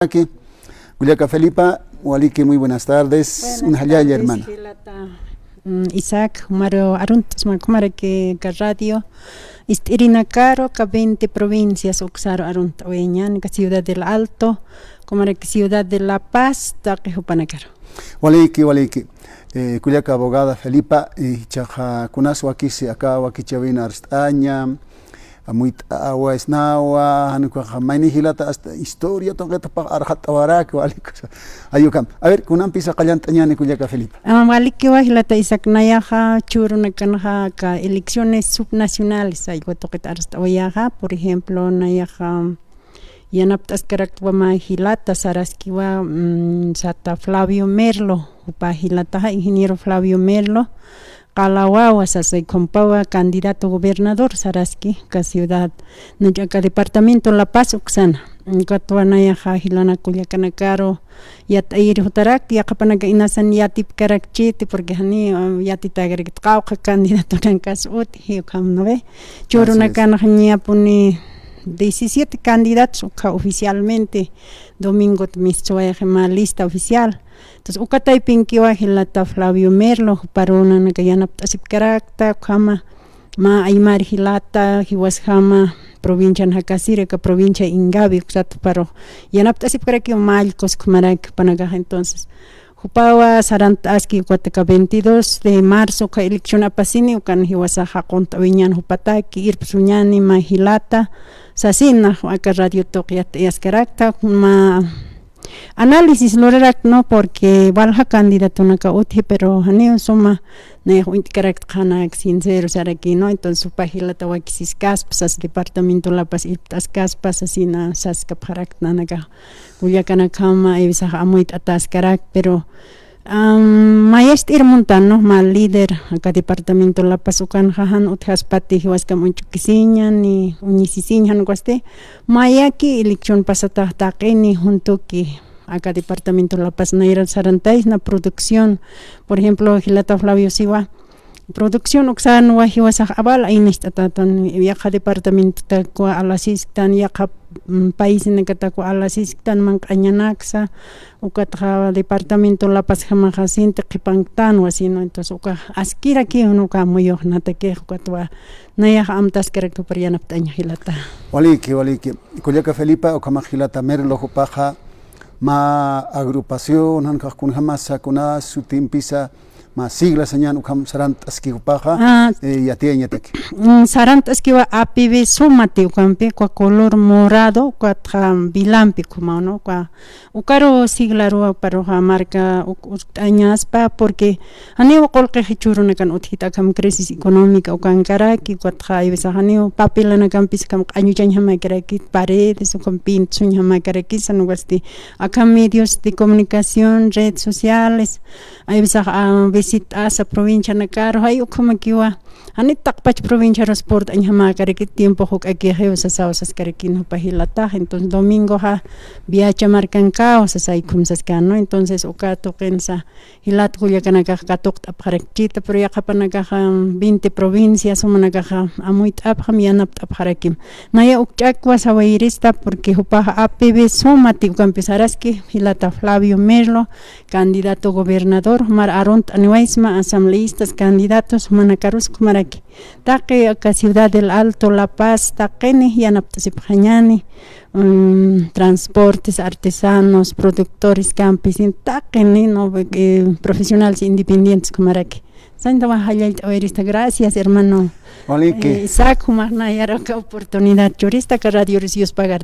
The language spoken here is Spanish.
Aquí, Juliaca Felipa, Walique, muy buenas tardes. Buenas Una tardes, hermana. Isaac, Maro Aruntos, Macumara que radio, Irina Caro, que 20 provincias, Oxaro Arunta, Oeñan, que Ciudad del Alto, como que Ciudad de La Paz, Taquejupanacaro. Walique, Juliaca abogada Felipa, Chaja Kunasu aquí se acaba, aquí Chavina Arstaña. Muy agua es nawa, hanuka maini hilata hasta historia toca tapa arhat awarak walikus. Ayukam. A ver, kunam pisa kallantaña ni Juliaca Felipa. Waliki wa hilata Isaac nayaja churuna kanha ka elecciones subnacionales ay toquet arsta oyaja, por ejemplo, nayaja yanaptas karakwa ma hilata saraskiwa sata Flavio Merlo, upa hilata ingeniero Flavio Merlo. Calahuahua se compawa candidato gobernador Saraski, que ciudad, que departamento La Paz, Oxana, Catuanaya, Hilana Culiacanacaro, Yatair Hotarak, Yakapanaga Inasan Yatip Karakchiti, porque Hani Yatitagrik Kauka, candidato en Casut, Hiokam Nove, Churunacana Puni 17 candidatos oficialmente, domingo mischoa lista oficial. Entonces, ukatay pinkiwa hilata Flavio Merlo, parona na kayanap tasip karakta, kama ma aymar hilata, hiwashama, provincia Hakasire, ka provincia Ingabi, kusat paro, yanap tasip karaki malcos kumarak panagaja entonces. Jupawa sarantaski cuateka 22 de marzo ka elección apasini ukan hiwasaja conta viñan jupataki irpsuñani ma hilata sasina aka radio toqiat yaskarakta ma análisis lorerak no porque valja candidato naka uti pero hani suma ne karak khana sincero saraki no entonces supahilata wakisis kaspas departamento La Paz iptas kaspas asina saska parak nanaga Juliacana kama evisa amuit atas karak pero maestir montano mal líder acá departamento La Paz ukan hahan uthaspati hiwaska mucho kisiña ni unisisiñan guaste mayaki elección pasata taqeni junto que acá departamento La Paz naira sarantais na producción por ejemplo hilata Flavio Siwa producción oxan wahiwasa abal ainistatan viaja departamento takwa alasistan yaqa país en katakwa alasistan manqañanaxa ukatra departamento La Paz jamajasinte qipangtan wasino entonces uka askira ki unuka muyoq natake ukatwa naya amtas karakto parianaptaña hilata Waliki, Juliaca Felipa o kama hilata Merlo Jupaja ma agrupación hankaj kun jamasa kuna sutimpisa ma sigla señan ukam sarantaski Jupaja yatiña taki sarantaski wa APV sumati ukampe kwa color morado kwa bilampi kuma no kwa ukaro sigla ro paro marca añaspa porque ani qolqi hichuruna kan uthita kam crisis económica ukan karaki kwa ibisa hani papilana kam piskam añuchan hama karaki paredes ukam pinchun hama karaki sanwasti akam medios de comunicación redes sociales ibisa visita asa provincia nakaro hay ukama kiwa ani takpach provincia sport hama karaki tiempo hok aquí heusa sausas karaki no pahilata entonces domingo ha viacha marcan caos asai kumsas kano entonces ukato kensa hilat Juliacana katok tapharakchita pero yakapanaga 20 provincias umanaga amuit abham yanap tapharakim naya ukchakwa sawairista porque hupaja APV somati ukampesaraski hilata Flavio Merlo candidato gobernador mar aront anuaisma asambleístas candidatos manakarus kumaraki taqi acá Ciudad del Alto La Paz taqeni yanap tasiphañani transportes, artesanos, productores, campesinos, no, profesionales independientes como aquí. Gracias, hermano. Isaac, oportunidad. Jurista que Radio Recios pagar.